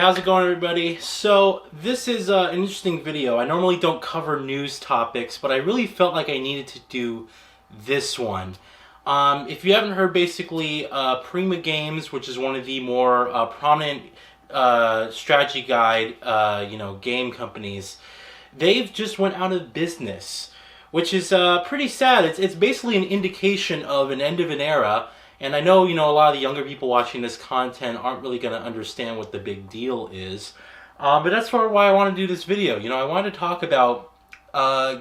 how's it going, everybody? So this is an interesting video. I normally don't cover news topics, but I really felt like I needed to do this one. If you haven't heard, basically, Prima Games, which is one of the more prominent strategy guide, game companies, they've just went out of business, which is pretty sad. It's basically an indication of an end of an era. And I know, a lot of the younger people watching this content aren't really going to understand what the big deal is. But that's sort of why I want to do this video. I wanted to talk about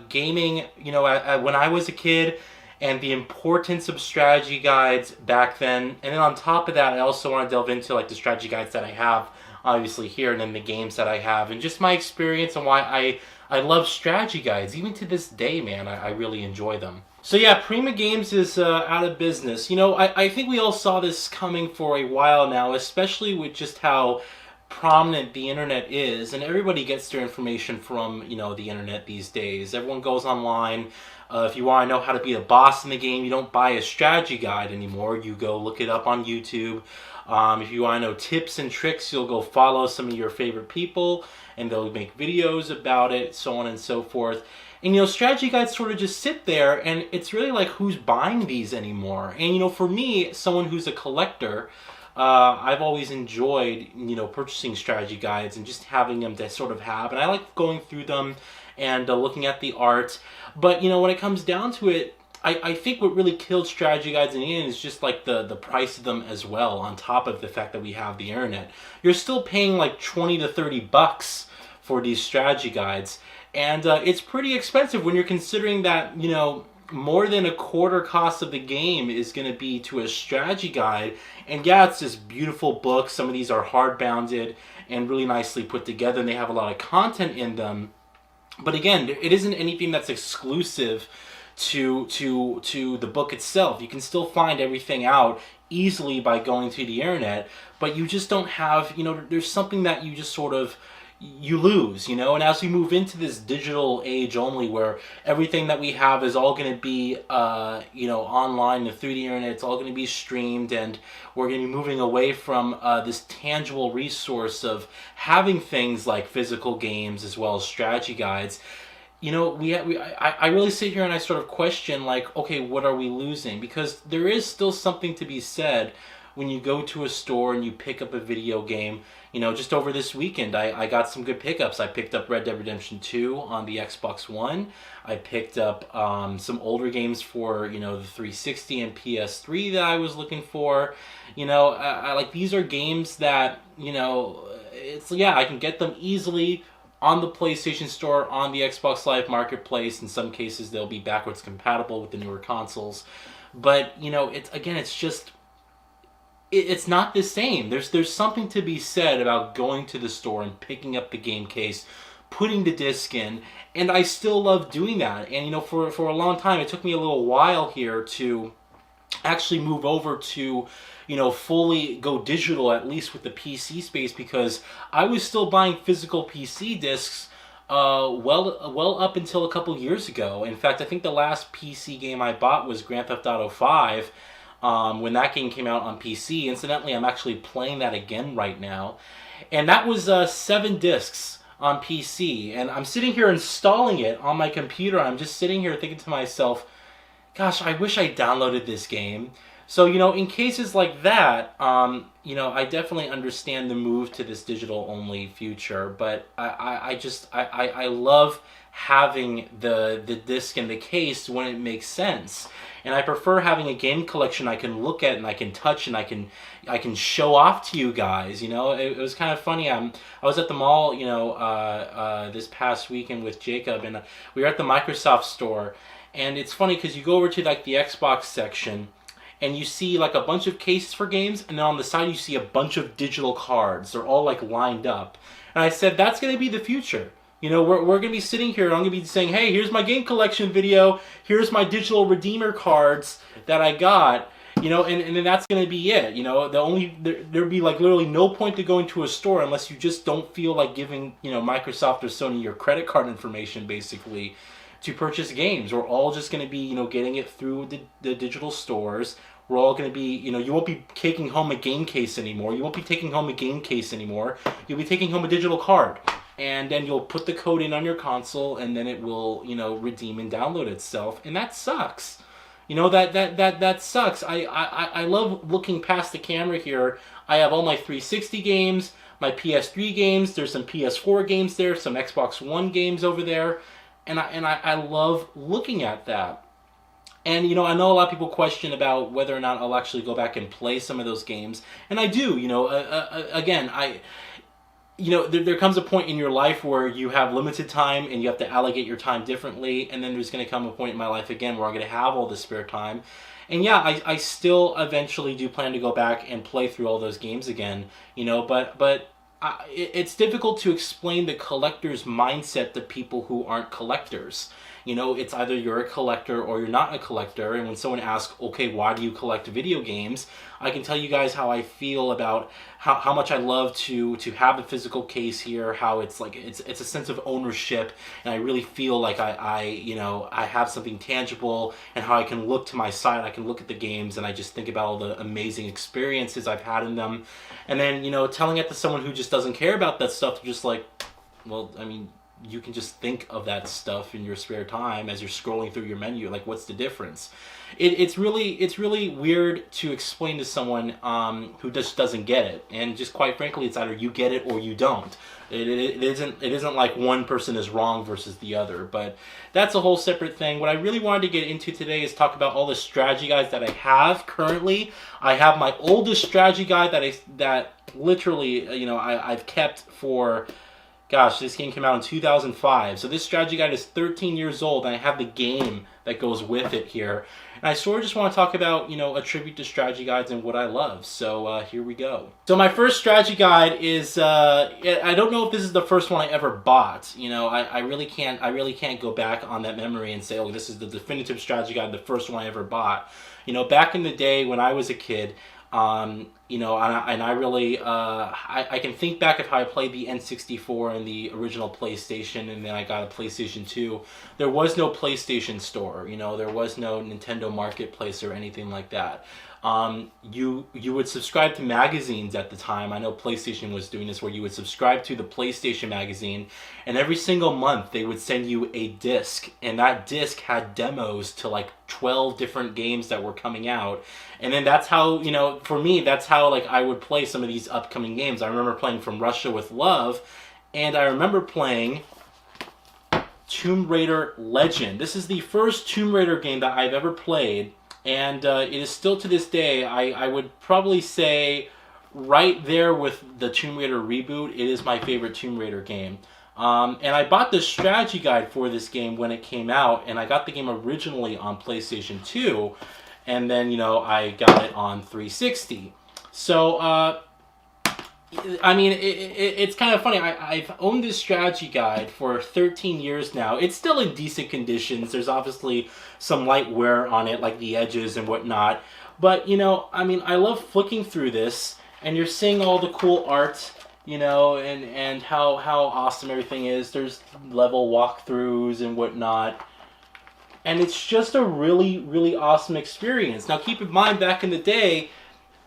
gaming, when I was a kid, and the importance of strategy guides back then. And then on top of that, I also want to delve into the strategy guides that I have, obviously, here, and then the games that I have, and just my experience and why I love strategy guides. Even to this day, man, I really enjoy them. So yeah, Prima Games is out of business. I think we all saw this coming for a while now, especially with just how prominent the internet is, and everybody gets their information from, the internet these days. Everyone goes online. If you want to know how to be a boss in the game, you don't buy a strategy guide anymore. You go look it up on YouTube. If you want to know tips and tricks, you'll go follow some of your favorite people, and they'll make videos about it, so on and so forth. And, strategy guides sort of just sit there, and it's really like, who's buying these anymore? And, for me, someone who's a collector, I've always enjoyed, purchasing strategy guides and just having them to sort of have. And I like going through them and looking at the art. But, when it comes down to it, I think what really killed strategy guides in the end is just the price of them as well, on top of the fact that we have the internet. You're still paying like 20 to 30 bucks for these strategy guides. And it's pretty expensive when you're considering that, more than a quarter cost of the game is going to be to a strategy guide. And yeah, it's this beautiful book. Some of these are hard-bounded and really nicely put together, and they have a lot of content in them. But again, it isn't anything that's exclusive to the book itself. You can still find everything out easily by going to the internet, but you just don't have, there's something that you just sort of you lose, and as we move into this digital age only, where everything that we have is all going to be online and through the internet, it's all going to be streamed, and we're going to be moving away from this tangible resource of having things like physical games as well as strategy guides. I really sit here and I sort of question, okay, what are we losing? Because there is still something to be said when you go to a store and you pick up a video game. Just over this weekend, I got some good pickups. I picked up Red Dead Redemption 2 on the Xbox One. I picked up some older games for, the 360 and PS3 that I was looking for. These are games that, I can get them easily on the PlayStation Store, on the Xbox Live Marketplace. In some cases, they'll be backwards compatible with the newer consoles. But, it's not the same. There's something to be said about going to the store and picking up the game case, putting the disc in, and I still love doing that. And for a long time, it took me a little while here to actually move over to fully go digital, at least with the PC space, because I was still buying physical PC discs well up until a couple years ago. In fact, I think the last PC game I bought was Grand Theft Auto 5. When that game came out on PC. Incidentally, I'm actually playing that again right now. And that was 7 discs on PC. And I'm sitting here installing it on my computer. I'm just sitting here thinking to myself, gosh, I wish I downloaded this game. So, in cases like that, I definitely understand the move to this digital-only future. But I love having the disc in the case when it makes sense. And I prefer having a game collection I can look at and I can touch and I can show off to you guys. It was kind of funny. I was at the mall, this past weekend with Jacob, and we were at the Microsoft store. And it's funny because you go over to the Xbox section, and you see a bunch of cases for games, and then on the side you see a bunch of digital cards. They're all lined up. And I said, that's going to be the future. We're going to be sitting here and I'm going to be saying, hey, here's my game collection video. Here's my digital Redeemer cards that I got. And then that's going to be it. There'd be literally no point to going to a store unless you just don't feel like giving, Microsoft or Sony your credit card information, basically, to purchase games. We're all just going to be, getting it through the digital stores. We're all going to be, you know, you won't be taking home a game case anymore. You won't be taking home a game case anymore. You'll be taking home a digital card. And then you'll put the code in on your console, and then it will, you know, redeem and download itself. And that sucks. You know, that sucks. I love looking past the camera here. I have all my 360 games, my PS3 games. There's some PS4 games there, some Xbox One games over there. And I love looking at that. And, you know, I know a lot of people question about whether or not I'll actually go back and play some of those games. And I do, you know, again, you know, there comes a point in your life where you have limited time and you have to allocate your time differently. And then there's going to come a point in my life again where I'm going to have all this spare time. And yeah, I still eventually do plan to go back and play through all those games again, you know, but it's difficult to explain the collector's mindset to people who aren't collectors. You know, it's either you're a collector or you're not a collector. And when someone asks, okay, why do you collect video games? I can tell you guys how I feel about how much I love to have a physical case here, how it's like, it's a sense of ownership. And I really feel like you know, I have something tangible, and how I can look to my side, I can look at the games, and I just think about all the amazing experiences I've had in them. And then, you know, telling it to someone who just doesn't care about that stuff, they're just like, well, I mean, you can just think of that stuff in your spare time as you're scrolling through your menu. Like, what's the difference? It's really weird to explain to someone who just doesn't get it. And just quite frankly, it's either you get it or you don't. It isn't like one person is wrong versus the other. But that's a whole separate thing. What I really wanted to get into today is talk about all the strategy guides that I have currently. I have my oldest strategy guide that literally, you know, I've kept for... Gosh, this game came out in 2005. So this strategy guide is 13 years old, and I have the game that goes with it here. And I sort of just want to talk about, you know, a tribute to strategy guides and what I love. So here we go. So my first strategy guide is, I don't know if this is the first one I ever bought. You know, I really can't go back on that memory and say, oh, this is the definitive strategy guide, the first one I ever bought. You know, back in the day when I was a kid, you know, and I really, I can think back of how I played the N64 and the original PlayStation, and then I got a PlayStation 2. There was no PlayStation Store, you know, there was no Nintendo Marketplace or anything like that. You would subscribe to magazines at the time. I know PlayStation was doing this, where you would subscribe to the PlayStation magazine, and every single month they would send you a disc, and that disc had demos to like 12 different games that were coming out. And then that's how, you know, for me, that's how like I would play some of these upcoming games. I remember playing From Russia with Love, and I remember playing Tomb Raider Legend. This is the first Tomb Raider game that I've ever played. And it is still to this day, I would probably say, right there with the Tomb Raider reboot, it is my favorite Tomb Raider game. And I bought the strategy guide for this game when it came out, and I got the game originally on PlayStation 2, and then, you know, I got it on 360. So, I mean, it's kind of funny. I've owned this strategy guide for 13 years now. It's still in decent conditions. There's obviously some light wear on it, like the edges and whatnot. But, you know, I mean, I love flicking through this, and you're seeing all the cool art, you know, and how awesome everything is. There's level walkthroughs and whatnot. And it's just a really, really awesome experience. Now, keep in mind, back in the day,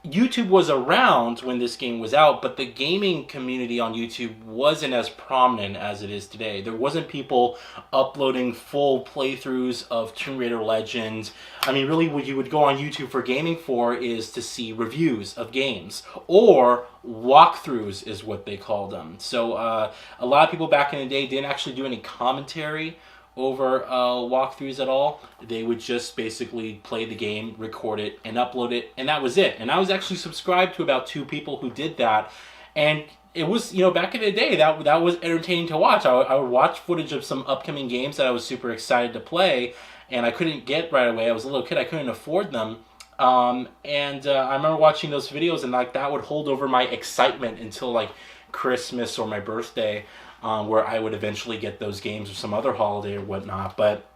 YouTube was around when this game was out, but the gaming community on YouTube wasn't as prominent as it is today. There wasn't people uploading full playthroughs of Tomb Raider Legend. I mean, really what you would go on YouTube for gaming for is to see reviews of games, or walkthroughs is what they called them. So a lot of people back in the day didn't actually do any commentary over walkthroughs at all. They would just basically play the game, record it, and upload it, and that was it. And I was actually subscribed to about 2 people who did that, and it was, you know, back in the day, that was entertaining to watch. I would watch footage of some upcoming games that I was super excited to play, and I couldn't get right away. I was a little kid, I couldn't afford them. I remember watching those videos, and like that would hold over my excitement until like Christmas or my birthday, where I would eventually get those games or some other holiday or whatnot. But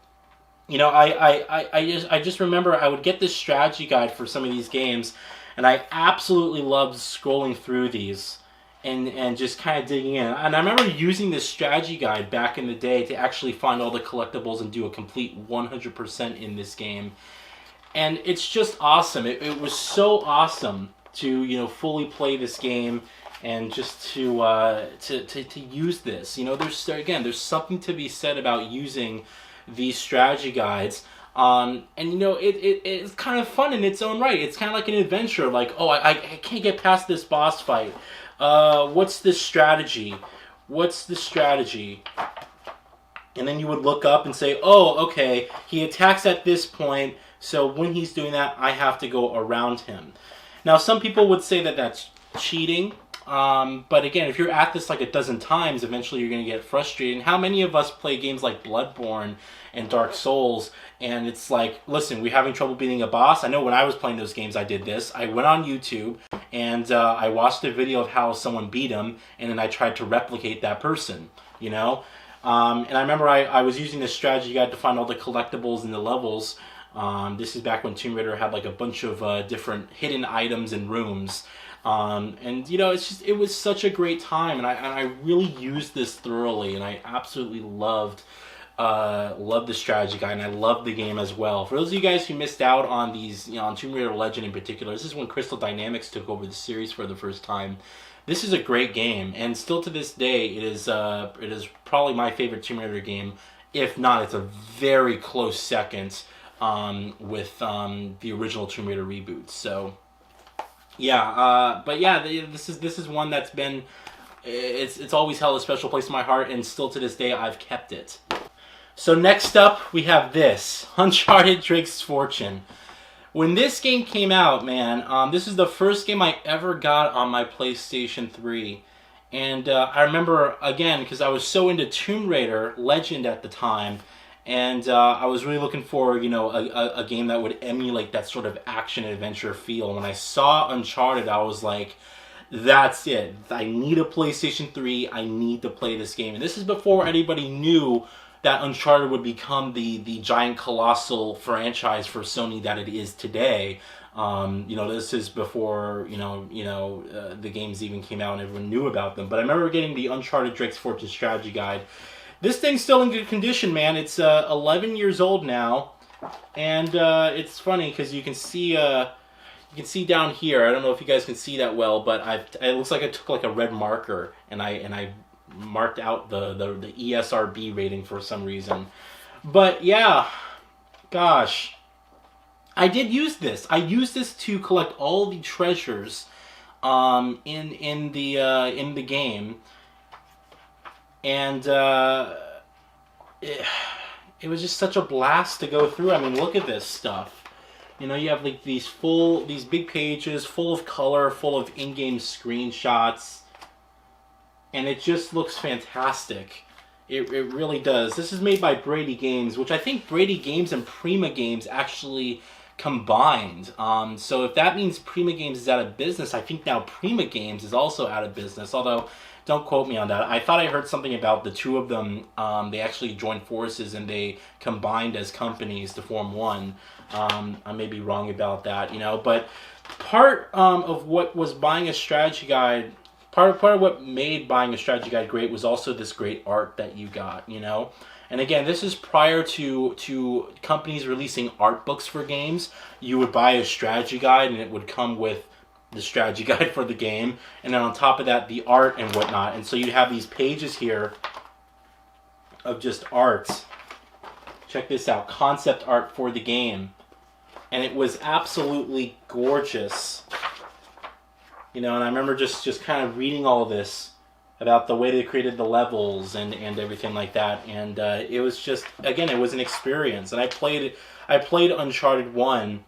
you know, I just remember I would get this strategy guide for some of these games, and I absolutely loved scrolling through these and just kind of digging in. And I remember using this strategy guide back in the day to actually find all the collectibles and do a complete 100% in this game. And it's just awesome. It was so awesome to, you know, fully play this game and just to use this. You know, there's something to be said about using these strategy guides. And you know, it's kind of fun in its own right. It's kind of like an adventure. Like, oh, I can't get past this boss fight. What's this strategy? What's the strategy? And then you would look up and say, oh, okay, he attacks at this point, so when he's doing that, I have to go around him. Now, some people would say that that's cheating, but again, if you're at this like a dozen times, eventually you're going to get frustrated. And how many of us play games like Bloodborne and Dark Souls, and it's like, listen, we're having trouble beating a boss? I know when I was playing those games, I did this. I went on YouTube, and I watched a video of how someone beat him, and then I tried to replicate that person, you know? And I remember I was using this strategy guide to find all the collectibles and the levels. This is back when Tomb Raider had like a bunch of different hidden items and rooms. And you know, it was such a great time, and I really used this thoroughly, and I absolutely loved the strategy guide, and I loved the game as well. For those of you guys who missed out on these, you know, on Tomb Raider Legend in particular, this is when Crystal Dynamics took over the series for the first time. This is a great game, and still to this day, it is probably my favorite Tomb Raider game. If not, it's a very close second with the original Tomb Raider reboot. So, yeah, but yeah, this is one that's been it's always held a special place in my heart, and still to this day, I've kept it. So next up, we have this Uncharted Drake's Fortune. When this game came out, man, this is the first game I ever got on my PlayStation 3. And I remember, again, because I was so into Tomb Raider Legend at the time, and I was really looking for, you know, a game that would emulate that sort of action-adventure feel. When I saw Uncharted, I was like, that's it. I need a PlayStation 3. I need to play this game. And this is before anybody knew that Uncharted would become the giant colossal franchise for Sony that it is today. You know, this is before the games even came out and everyone knew about them. But I remember getting the Uncharted Drake's Fortune strategy guide. This thing's still in good condition, man. It's 11 years old now, and it's funny because you can see down here. I don't know if you guys can see that well, but it looks like I took like a red marker and I marked out the ESRB rating for some reason. But yeah, gosh, I did use this. I used this to collect all the treasures in the game, and it was just such a blast to go through. I mean, look at this stuff. You know, you have like these big pages full of color, full of in-game screenshots. And it just looks fantastic. It really does. This is made by Brady Games, which I think Brady Games and Prima Games actually combined. So if that means Prima Games is out of business, I think now Prima Games is also out of business. Although, don't quote me on that. I thought I heard something about the two of them. They actually joined forces and they combined as companies to form one. I may be wrong about that, you know. But part of what was buying a strategy guide, part of what made buying a strategy guide great was also this great art that you got, you know. And again, this is prior to companies releasing art books for games. You would buy a strategy guide and it would come with the strategy guide for the game, and then on top of that, the art and whatnot. And so you'd have these pages here of just art. Check this out, concept art for the game. And it was absolutely gorgeous. You know, and I remember just kind of reading all this about the way they created the levels and everything like that. And it was just, again, it was an experience. And I played Uncharted 1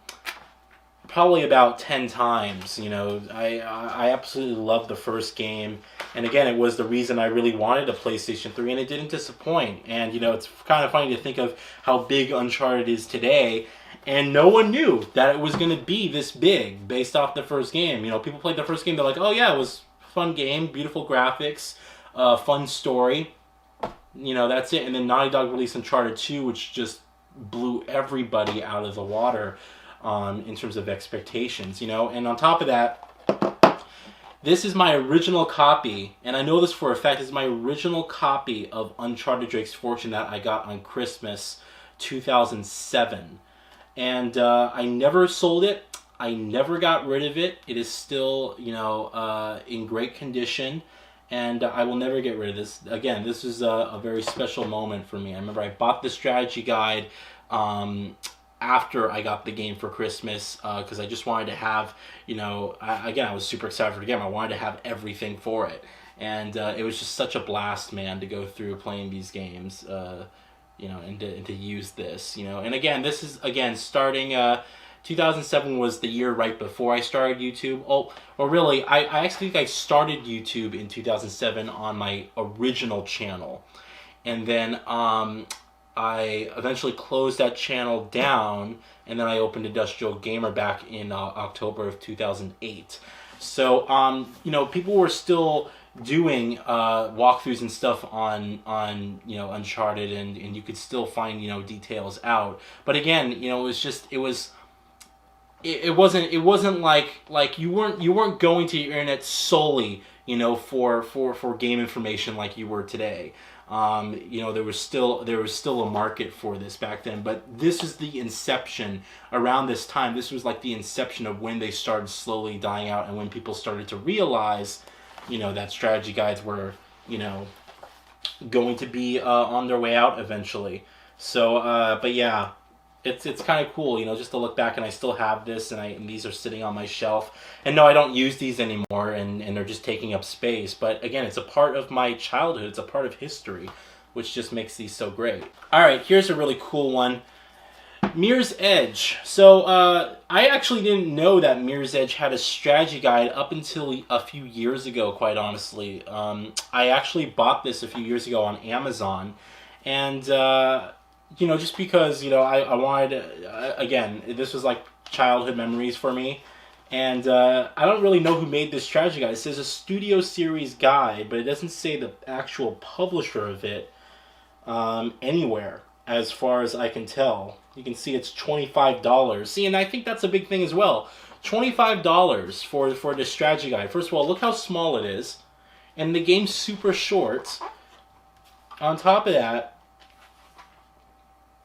probably about 10 times. You know, I absolutely loved the first game. And again, it was the reason I really wanted a PlayStation 3, and it didn't disappoint. And, you know, it's kind of funny to think of how big Uncharted is today. And no one knew that it was going to be this big based off the first game. You know, people played the first game, they're like, oh yeah, it was a fun game, beautiful graphics, fun story. You know, that's it. And then Naughty Dog released Uncharted 2, which just blew everybody out of the water in terms of expectations, you know. And on top of that, this is my original copy, and I know this for a fact, this is my original copy of Uncharted Drake's Fortune that I got on Christmas 2007. and I never sold it. I never got rid of it. It is still, you know, in great condition, and I will never get rid of this. Again, this is a very special moment for me. I remember I bought the strategy guide after I got the game for Christmas, because I just wanted to have, you know, again, I was super excited for the game. I wanted to have everything for it, and it was just such a blast, man, to go through playing these games, you know, and to use this, you know. And again, this is, again, starting... 2007 was the year right before I started YouTube. Oh, or really, I actually think I started YouTube in 2007 on my original channel. And then I eventually closed that channel down, and then I opened IndustrialGamer back in October of 2008. So, you know, people were still doing walkthroughs and stuff on you know, Uncharted, and you could still find, you know, details out. But again, you know, it wasn't like you weren't going to the internet solely, you know, for game information like you were today. You know, there was still a market for this back then, but this is the inception. Around this time, this was like the inception of when they started slowly dying out, and when people started to realize, you know, that strategy guides were, you know, going to be on their way out eventually. So, but yeah. It's kind of cool, you know, just to look back, and I still have this, and these are sitting on my shelf. And no, I don't use these anymore, and they're just taking up space. But again, it's a part of my childhood. It's a part of history, which just makes these so great. All right, here's a really cool one. Mirror's Edge. So I actually didn't know that Mirror's Edge had a strategy guide up until a few years ago, quite honestly. I actually bought this a few years ago on Amazon, and... you know, just because, you know, I wanted, again, this was like childhood memories for me. And I don't really know who made this strategy guide. It says a studio series guide, but it doesn't say the actual publisher of it anywhere, as far as I can tell. You can see it's $25. See, and I think that's a big thing as well. $25 for this strategy guide. First of all, look how small it is. And the game's super short. On top of that,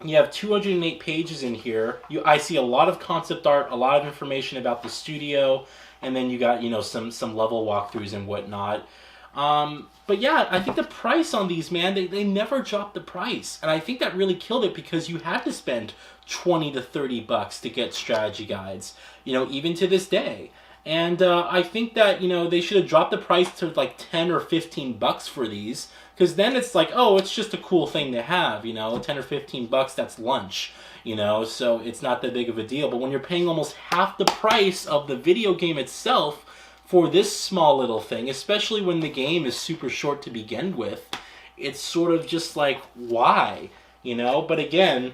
you have 208 pages in here. I see a lot of concept art, a lot of information about the studio, and then you got, you know, some level walkthroughs and whatnot. But yeah, I think the price on these, man, they never dropped the price. And I think that really killed it, because you had to spend 20 to 30 bucks to get strategy guides, you know, even to this day. And I think that, you know, they should have dropped the price to like 10 or 15 bucks for these, because then it's like, oh, it's just a cool thing to have, you know, 10 or 15 bucks, that's lunch, you know, so it's not that big of a deal. But when you're paying almost half the price of the video game itself for this small little thing, especially when the game is super short to begin with, it's sort of just like, why, you know? But again,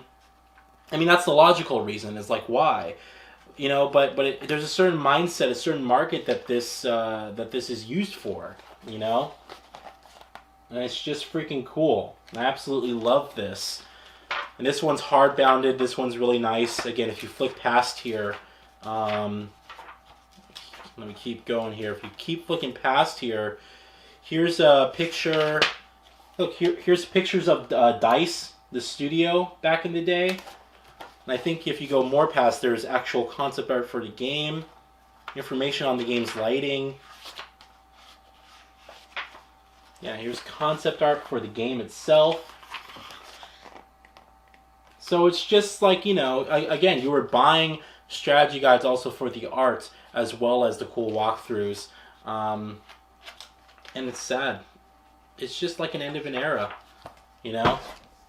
I mean, that's the logical reason, is like, why? You know, but there's a certain mindset, a certain market that this is used for, you know? And it's just freaking cool. I absolutely love this. And this one's hard-bounded. This one's really nice. Again, if you flick past here, let me keep going here. If you keep flicking past here, here's a picture. Look, here's pictures of Dice, the studio, back in the day. And I think if you go more past, there's actual concept art for the game, information on the game's lighting. Yeah, here's concept art for the game itself. So it's just like, you know, again, you were buying strategy guides also for the art, as well as the cool walkthroughs. And it's sad. It's just like an end of an era, you know?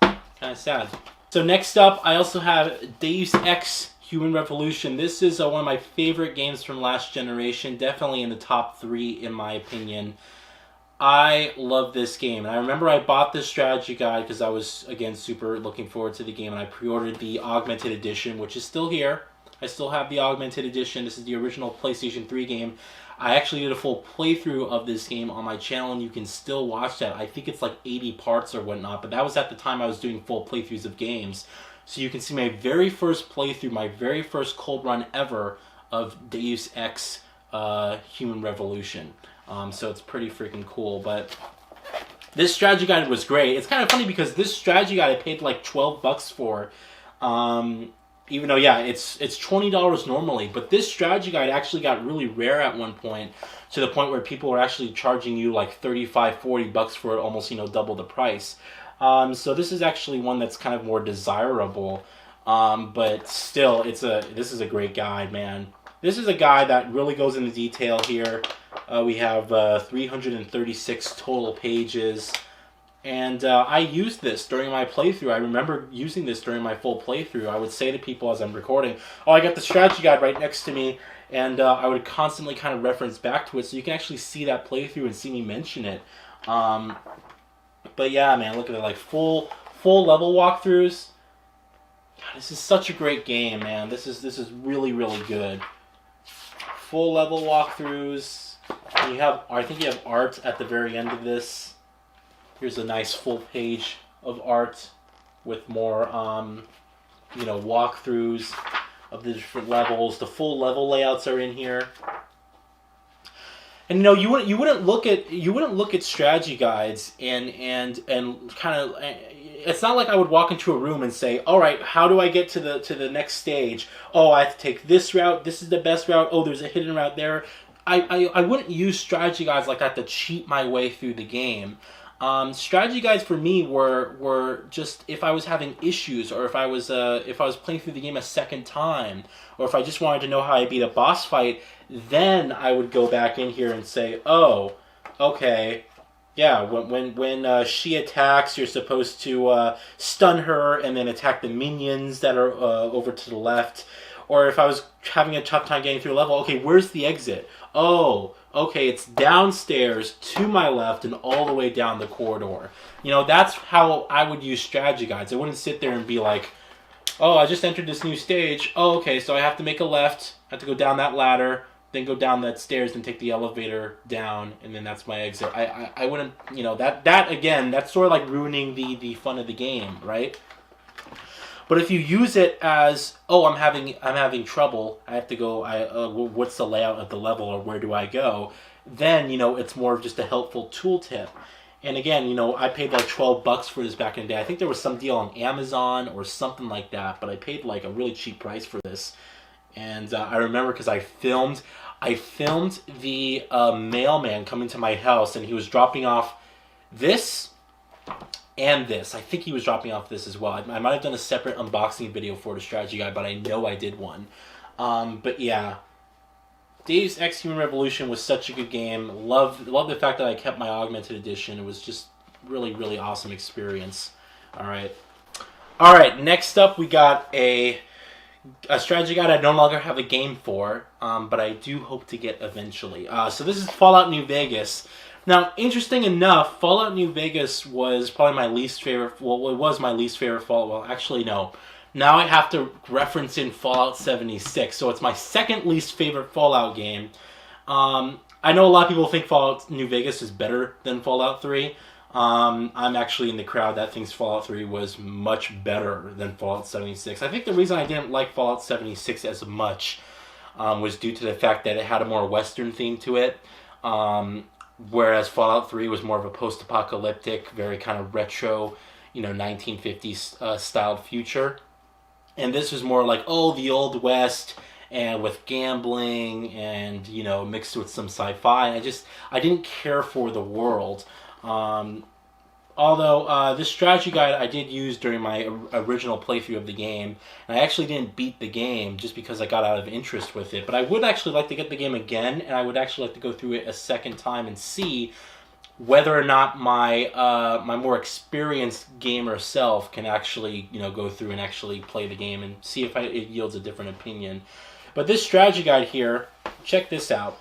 Kind of sad. So next up, I also have Deus Ex Human Revolution. This is one of my favorite games from last generation. Definitely in the top 3, in my opinion. I love this game. And I remember I bought this strategy guide because I was, again, super looking forward to the game. And I pre-ordered the Augmented Edition, which is still here. I still have the Augmented Edition. This is the original PlayStation 3 game. I actually did a full playthrough of this game on my channel, and you can still watch that. I think it's like 80 parts or whatnot, but that was at the time I was doing full playthroughs of games. So you can see my very first playthrough, my very first cold run ever of Deus Ex Human Revolution. So it's pretty freaking cool. But this strategy guide was great. It's kind of funny because this strategy guide I paid like 12 bucks for. Even though, yeah, it's $20 normally, but this strategy guide actually got really rare at one point, to the point where people were actually charging you like 35, 40 bucks for it, almost, you know, double the price. So this is actually one that's kind of more desirable, but still, this is a great guide, man. This is a guide that really goes into detail here. We have 336 total pages. And I used this during my playthrough. I remember using this during my full playthrough. I would say to people as I'm recording, oh, I got the strategy guide right next to me. And I would constantly kind of reference back to it, so you can actually see that playthrough and see me mention it. But yeah, man, look at it, like full level walkthroughs. God, this is such a great game, man. This is really, really good. Full level walkthroughs. And you have, I think you have art at the very end of this. Here's a nice full page of art with more, you know, walkthroughs of the different levels. The full level layouts are in here. And you know, you wouldn't look at strategy guides and kind of. It's not like I would walk into a room and say, all right, how do I get to the next stage? Oh, I have to take this route. This is the best route. Oh, there's a hidden route there. I wouldn't use strategy guides like that to cheat my way through the game. Strategy guides for me were just if I was having issues, or if I was playing through the game a second time, or if I just wanted to know how I beat a boss fight, then I would go back in here and say, oh, okay, yeah, when she attacks, you're supposed to stun her and then attack the minions that are over to the left. Or if I was having a tough time getting through a level, okay, where's the exit? Oh, okay, it's downstairs to my left and all the way down the corridor. You know, that's how I would use strategy guides. I wouldn't sit there and be like, oh, I just entered this new stage. Oh, okay, so I have to make a left, I have to go down that ladder, then go down that stairs and take the elevator down, and then that's my exit. I wouldn't, you know, that again, that's sort of like ruining the fun of the game, right? But if you use it as, oh, I'm having trouble, I have to go, what's the layout of the level, or where do I go? Then, you know, it's more of just a helpful tooltip. And again, you know, I paid like 12 bucks for this back in the day. I think there was some deal on Amazon or something like that, but I paid like a really cheap price for this. And I remember because I filmed the mailman coming to my house, and he was dropping off this and this. I think he was dropping off this as well. I might have done a separate unboxing video for the strategy guide, but I know I did one. But yeah, Deus Ex Human Revolution was such a good game. Love the fact that I kept my augmented edition. It was just really, really awesome experience. All right. Next up, we got a strategy guide I no longer have a game for, but I do hope to get eventually. So this is Fallout New Vegas. Now, interesting enough, Fallout New Vegas was probably my least favorite. Well, it was my least favorite Fallout. Well, actually, no. Now I have to reference in Fallout 76. So it's my second least favorite Fallout game. I know a lot of people think Fallout New Vegas is better than Fallout 3. I'm actually in the crowd that thinks Fallout 3 was much better than Fallout 76. I think the reason I didn't like Fallout 76 as much was due to the fact that it had a more Western theme to it. Whereas Fallout 3 was more of a post-apocalyptic, very kind of retro, you know, 1950s styled future. And this was more like, oh, the Old West, and with gambling and, you know, mixed with some sci-fi. I didn't care for the world. Although this strategy guide I did use during my original playthrough of the game, and I actually didn't beat the game just because I got out of interest with it. But I would actually like to get the game again, and I would actually like to go through it a second time and see whether or not my my more experienced gamer self can actually, you know, go through and actually play the game and see if it yields a different opinion. But this strategy guide here, check this out.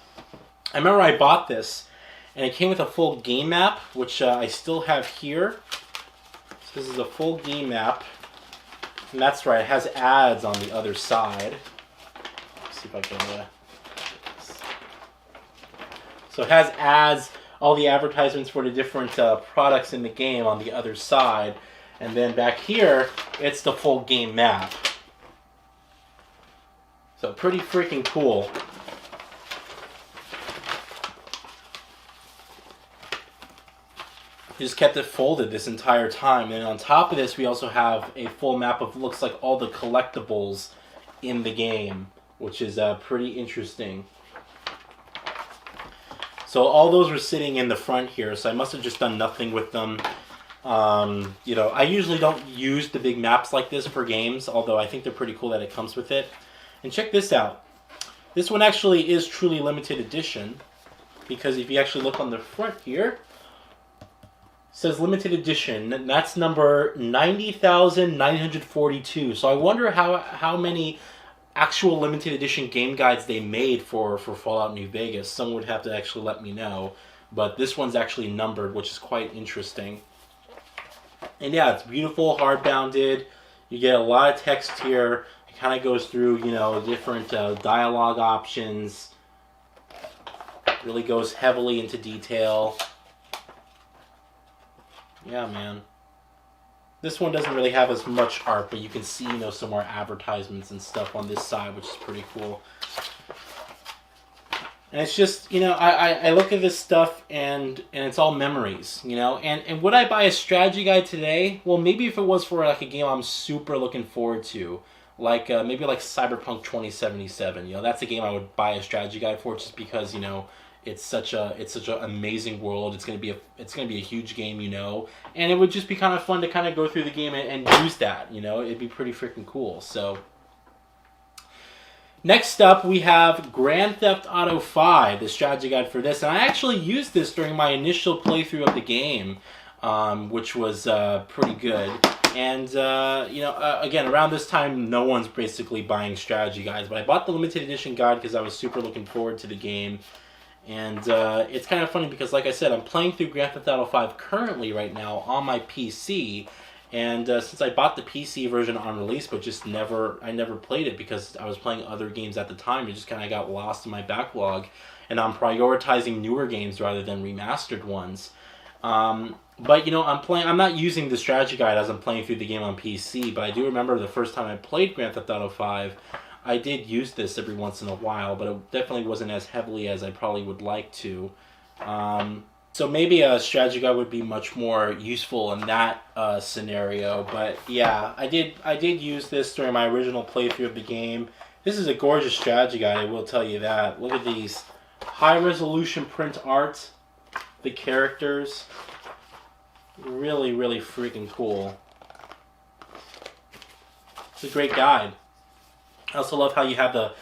I remember I bought this, and it came with a full game map, which I still have here. So this is a full game map. And that's right, it has ads on the other side. Let's see if I can... So it has ads, all the advertisements for the different products in the game on the other side. And then back here, it's the full game map. So pretty freaking cool. Just kept it folded this entire time. And on top of this, we also have a full map of, looks like, all the collectibles in the game, which is pretty interesting. So all those were sitting in the front here, so I must have just done nothing with them. You know, I usually don't use the big maps like this for games, although I think they're pretty cool that it comes with it. And check this out. This one actually is truly limited edition, because if you actually look on the front here, it says limited edition, and that's number 90,942. So I wonder how many actual limited edition game guides they made for Fallout New Vegas. Someone would have to actually let me know. But this one's actually numbered, which is quite interesting. And yeah, it's beautiful, hard-bounded. You get a lot of text here. It kind of goes through, you know, different dialogue options. Really goes heavily into detail. Yeah, man. This one doesn't really have as much art, but you can see, you know, some more advertisements and stuff on this side, which is pretty cool. And it's just, you know, I look at this stuff and it's all memories, you know. And would I buy a strategy guide today? Well, maybe if it was for like a game I'm super looking forward to, like maybe like Cyberpunk 2077. You know, that's a game I would buy a strategy guide for, just because, you know, it's such an amazing world. It's gonna be a huge game, you know, and it would just be kind of fun to kind of go through the game and use that, you know. It'd be pretty freaking cool. So next up, we have Grand Theft Auto 5, the strategy guide for this, and I actually used this during my initial playthrough of the game, which was pretty good. And you know, again, around this time, no one's basically buying strategy guides, but I bought the limited edition guide because I was super looking forward to the game. And it's kind of funny because, like I said, I'm playing through Grand Theft Auto 5 currently right now on my PC. And since I bought the PC version on release, but just I never played it because I was playing other games at the time. It just kind of got lost in my backlog. And I'm prioritizing newer games rather than remastered ones. But, you know, I'm not using the strategy guide as I'm playing through the game on PC. But I do remember the first time I played Grand Theft Auto 5, I did use this every once in a while, but it definitely wasn't as heavily as I probably would like to. So maybe a strategy guide would be much more useful in that scenario. But yeah, I did use this during my original playthrough of the game. This is a gorgeous strategy guide, I will tell you that. Look at these high-resolution print art, the characters. Really, really freaking cool. It's a great guide. I also love how you have the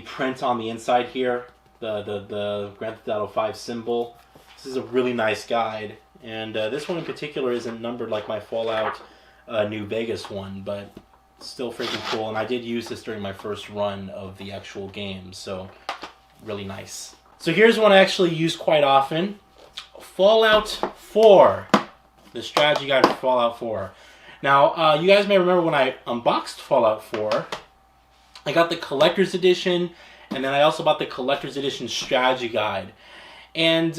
print on the inside here, the Grand Theft Auto 5 symbol. This is a really nice guide, and this one in particular isn't numbered like my Fallout New Vegas one, but still freaking cool. And I did use this during my first run of the actual game, so really nice. So here's one I actually use quite often: Fallout 4, the strategy guide for Fallout 4. Now, you guys may remember when I unboxed Fallout 4. I got the Collector's Edition, and then I also bought the Collector's Edition Strategy Guide. And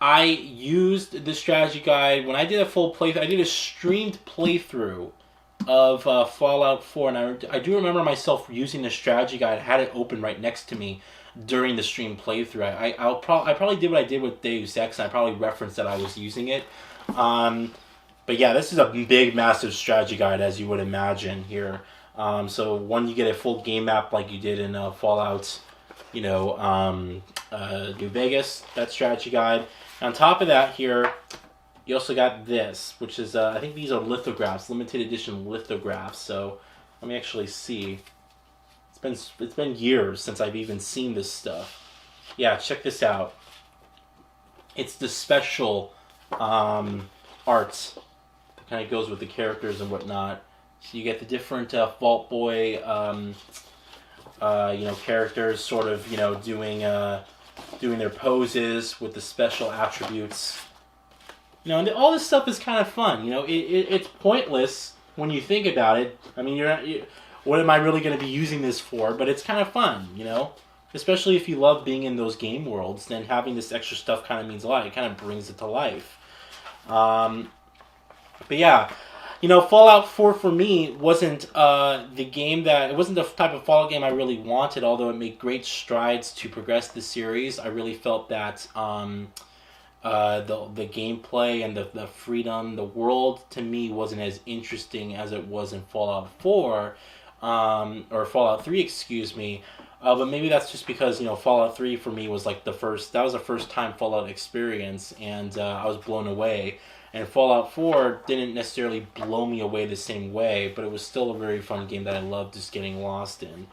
I used the Strategy Guide when I did a full playthrough. I did a streamed playthrough of Fallout 4, and I do remember myself using the Strategy Guide. I had it open right next to me during the stream playthrough. I probably did what I did with Deus Ex, and I probably referenced that I was using it. But yeah, this is a big, massive Strategy Guide, as you would imagine here. So when you get a full game map like you did in Fallout, you know, New Vegas, that strategy guide. On top of that here, you also got this, which is, I think these are lithographs, limited edition lithographs. So let me actually see. It's been years since I've even seen this stuff. Yeah, check this out. It's the special art that kind of goes with the characters and whatnot. So you get the different Vault Boy, you know, characters sort of, you know, doing their poses with the special attributes. You know, and all this stuff is kind of fun. You know, it's pointless when you think about it. I mean, what am I really going to be using this for? But it's kind of fun, you know? Especially if you love being in those game worlds, then having this extra stuff kind of means a lot. It kind of brings it to life. But yeah. You know, Fallout 4 for me wasn't it wasn't the type of Fallout game I really wanted, although it made great strides to progress the series. I really felt that the gameplay and the freedom. The world to me wasn't as interesting as it was in Fallout 4, or Fallout 3, excuse me. But maybe that's just because Fallout 3 for me was like that was the first time Fallout experience, and I was blown away. And Fallout 4 didn't necessarily blow me away the same way, but it was still a very fun game that I loved just getting lost in.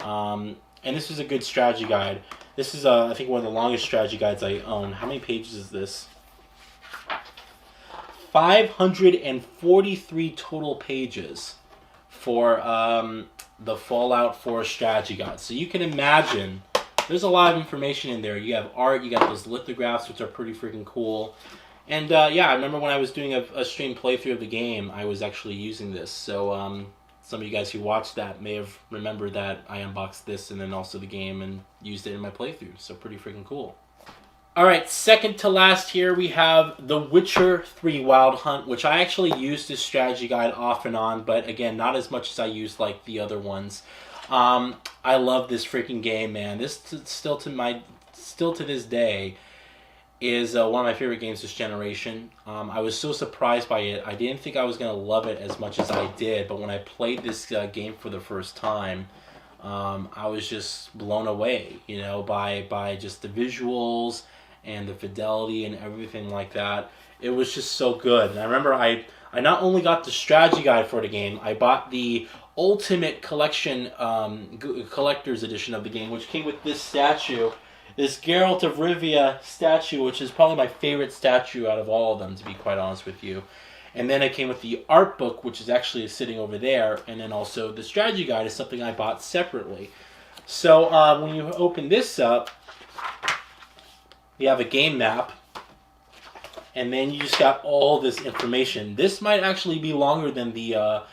And this is a good strategy guide. This is, I think, one of the longest strategy guides I own. How many pages is this? 543 total pages for the Fallout 4 strategy guide. So you can imagine there's a lot of information in there. You have art, you got those lithographs, which are pretty freaking cool. And yeah, I remember when I was doing a stream playthrough of the game, I was actually using this. So some of you guys who watched that may have remembered that I unboxed this and then also the game and used it in my playthrough. So pretty freaking cool. Alright, second to last here we have The Witcher 3 Wild Hunt, which I actually used this strategy guide off and on, but again, not as much as I used like the other ones. I love this freaking game, man. This still to this day is one of my favorite games this generation. I was so surprised by it. I didn't think I was going to love it as much as I did, but when I played this game for the first time, I was just blown away, by just the visuals and the fidelity and everything like that. It was just so good. And I remember I not only got the strategy guide for the game, I bought the Ultimate Collection Collector's Edition of the game, which came with this statue. This Geralt of Rivia statue, which is probably my favorite statue out of all of them, to be quite honest with you. And then it came with the art book, which is actually sitting over there. And then also the strategy guide is something I bought separately. So when you open this up, you have a game map. And then you just got all this information. This might actually be longer than the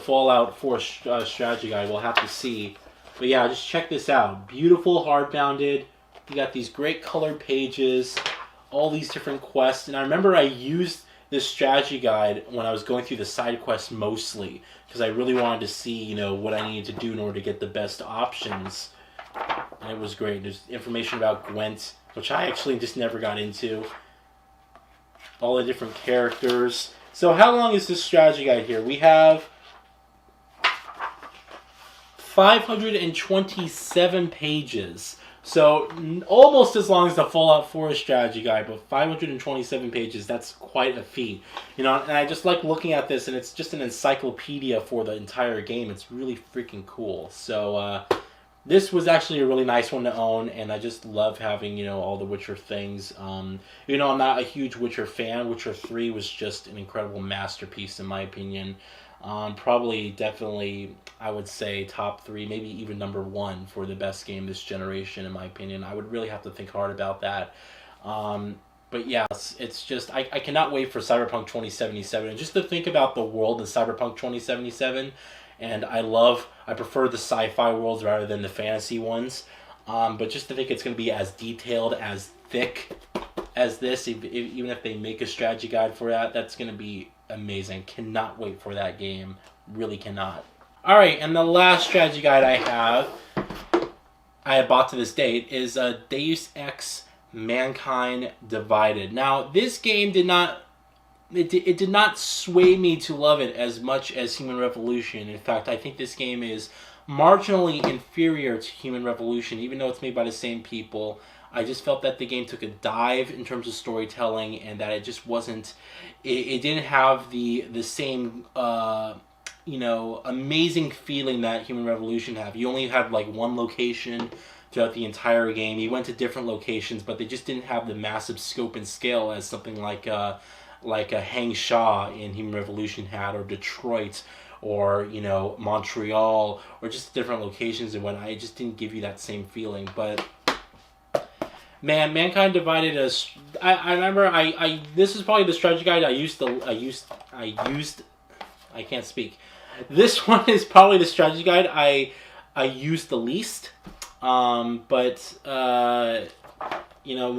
Fallout 4 strategy guide. We'll have to see. But yeah, just check this out. Beautiful hardbounded. You got these great colored pages, all these different quests. And I remember I used this strategy guide when I was going through the side quests mostly, because I really wanted to see, what I needed to do in order to get the best options. And it was great. There's information about Gwent, which I actually just never got into. All the different characters. So how long is this strategy guide here? We have 527 pages. So almost as long as the Fallout 4 strategy guide, but 527 pages, that's quite a feat. And I just like looking at this, and it's just an encyclopedia for the entire game. It's really freaking cool. So this was actually a really nice one to own, and I just love having, all the Witcher things. I'm not a huge Witcher fan. Witcher 3 was just an incredible masterpiece in my opinion. Probably, definitely, I would say top 3, maybe even number 1 for the best game this generation, in my opinion. I would really have to think hard about that. But yeah, it's just, I cannot wait for Cyberpunk 2077. And just to think about the world in Cyberpunk 2077, and I prefer the sci-fi worlds rather than the fantasy ones. But just to think it's going to be as detailed, as thick as this, even if they make a strategy guide for that, that's going to be amazing. Cannot wait for that game. Really cannot. Alright, and the last strategy guide I have bought to this date is Deus Ex Mankind Divided. Now, this game did not sway me to love it as much as Human Revolution. In fact, I think this game is marginally inferior to Human Revolution, even though it's made by the same people. I just felt that the game took a dive in terms of storytelling, and that it just wasn't. It didn't have the same amazing feeling that Human Revolution had. You only had like one location throughout the entire game. You went to different locations, but they just didn't have the massive scope and scale as something like a Hang Shaw in Human Revolution had, or Detroit, or Montreal, or just different locations and whatnot. It just didn't give you that same feeling. But man, Mankind Divided is. I remember this is probably the strategy guide I can't speak. This one is probably the strategy guide I used the least. But when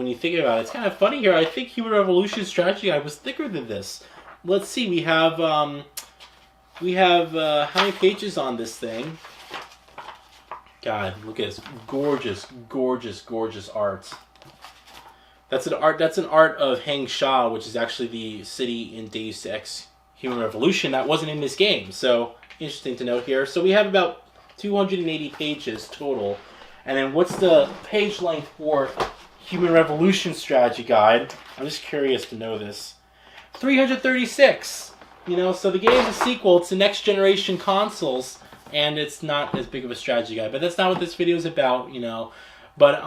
you think about it, it's kind of funny here. I think Human Revolution strategy guide was thicker than this. Let's see. We have how many pages on this thing? God, look at this gorgeous, gorgeous, gorgeous art. That's an art. That's an art of Hang Sha, which is actually the city in Deus Ex Human Revolution that wasn't in this game. So interesting to note here. So we have about 280 pages total, and then what's the page length for Human Revolution Strategy Guide? I'm just curious to know this. 336. You know, so the game is a sequel to next generation consoles, and it's not as big of a strategy guide. But that's not what this video is about, you know. But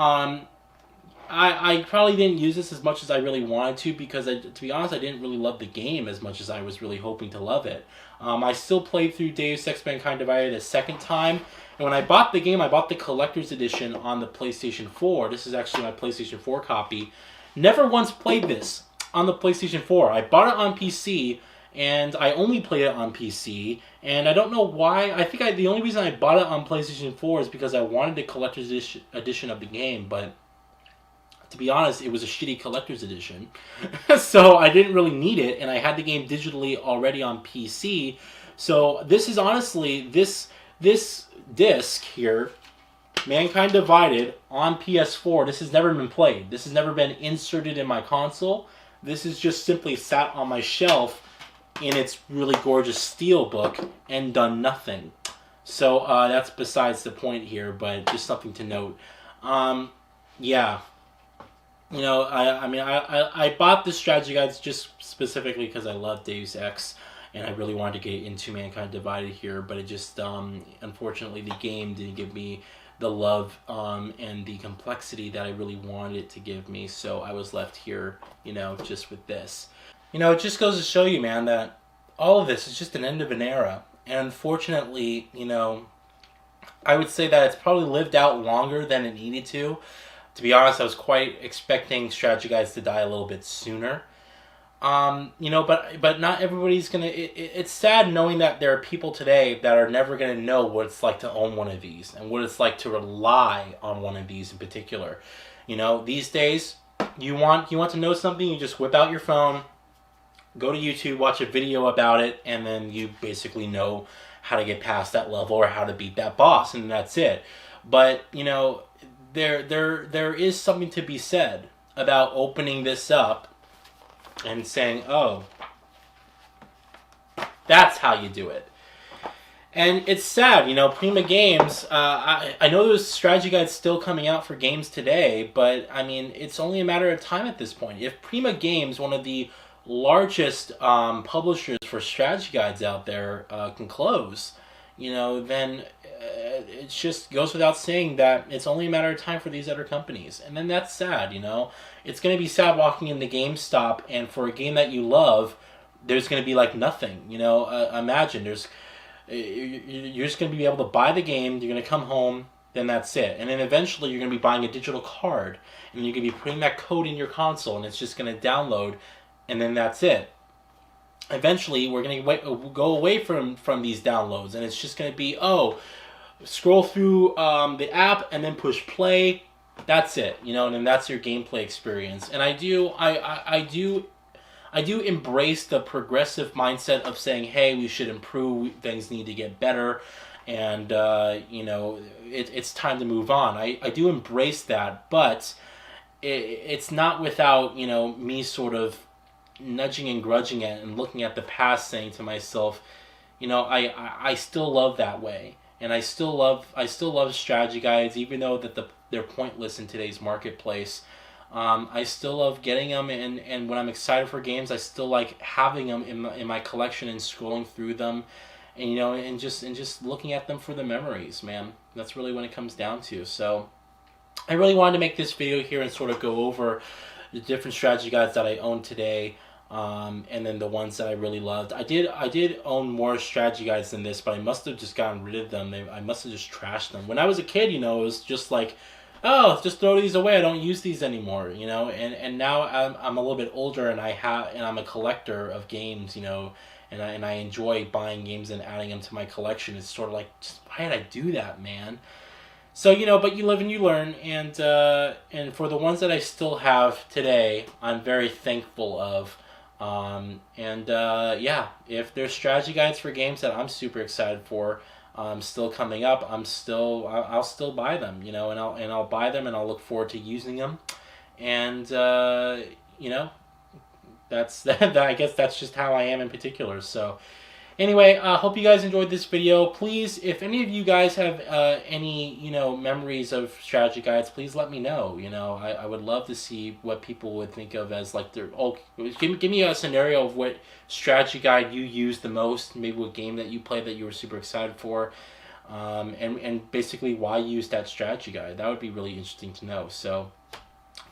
I probably didn't use this as much as I really wanted to because, to be honest, I didn't really love the game as much as I was really hoping to love it. I still played through Deus Ex Mankind Divided a second time, and when I bought the game, I bought the Collector's Edition on the PlayStation 4. This is actually my PlayStation 4 copy. Never once played this on the PlayStation 4. I bought it on PC, and I only played it on PC, and I don't know why. I think the only reason I bought it on PlayStation 4 is because I wanted the Collector's Edition of the game, but to be honest, it was a shitty collector's edition. So I didn't really need it, and I had the game digitally already on PC. So this is honestly, this disc here, Mankind Divided, on PS4, this has never been played. This has never been inserted in my console. This is just simply sat on my shelf in its really gorgeous steel book and done nothing. So that's besides the point here, but just something to note. Yeah. You know, I bought this strategy guide just specifically because I love Deus Ex, and I really wanted to get into Mankind Divided here, but it just, unfortunately, the game didn't give me the love and the complexity that I really wanted it to give me, so I was left here, you know, just with this. You know, it just goes to show you, man, that all of this is just an end of an era, and unfortunately, you know, I would say that it's probably lived out longer than it needed to. To be honest, I was quite expecting strategy guides to die a little bit sooner. You know, but not everybody's gonna. It's sad knowing that there are people today that are never gonna know what it's like to own one of these and what it's like to rely on one of these in particular. You know, these days, you want to know something, you just whip out your phone, go to YouTube, watch a video about it, and then you basically know how to get past that level or how to beat that boss, and that's it. But you know, there is something to be said about opening this up and saying, oh, that's how you do it. And it's sad, you know, Prima Games, I know there's strategy guides still coming out for games today, but I mean, it's only a matter of time at this point. If Prima Games, one of the largest publishers for strategy guides out there, can close, you know, then it just goes without saying that it's only a matter of time for these other companies. And then that's sad, you know. It's going to be sad walking into GameStop, and for a game that you love, there's going to be like nothing, you know. Imagine you're just going to be able to buy the game, you're going to come home, then that's it. And then eventually you're going to be buying a digital card, and you're going to be putting that code in your console, and it's just going to download, and then that's it. Eventually, we're going to go away from these downloads, and it's just going to be, oh, scroll through the app and then push play. That's it, you know, and then that's your gameplay experience. And I do embrace the progressive mindset of saying, hey, we should improve, things need to get better, and you know, it's time to move on. I do embrace that, but it's not without, you know, me sort of nudging and grudging it and looking at the past, saying to myself, you know, I still love that way, and I still love strategy guides, even though that they're pointless in today's marketplace. I still love getting them, and when I'm excited for games, I still like having them in my collection and scrolling through them, and you know, and just looking at them for the memories, man. That's really what it comes down to. So I really wanted to make this video here and sort of go over the different strategy guides that I own today, and then the ones that I really loved. I did own more strategy guides than this, but I must have just gotten rid of them. I must have just trashed them. When I was a kid, you know, it was just like, oh, just throw these away. I don't use these anymore, you know. And now I'm a little bit older, and I'm a collector of games, you know, and I enjoy buying games and adding them to my collection. It's sort of like, just, why did I do that, man? So, you know, but you live and you learn, and for the ones that I still have today, I'm very thankful of. Yeah, if there's strategy guides for games that I'm super excited for, still coming up, I'll still buy them, you know, and I'll buy them, and I'll look forward to using them, and you know, that's that. I guess that's just how I am in particular. So. Anyway, hope you guys enjoyed this video. Please, if any of you guys have any, memories of strategy guides, please let me know. I would love to see what people would think of as like their... Oh, give me a scenario of what strategy guide you used the most. Maybe what game that you played that you were super excited for. And basically why you used that strategy guide. That would be really interesting to know. So...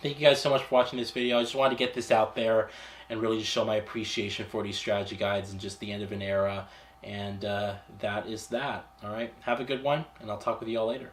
Thank you guys so much for watching this video. I just wanted to get this out there and really just show my appreciation for these strategy guides and just the end of an era. And that is that. All right. Have a good one, and I'll talk with you all later.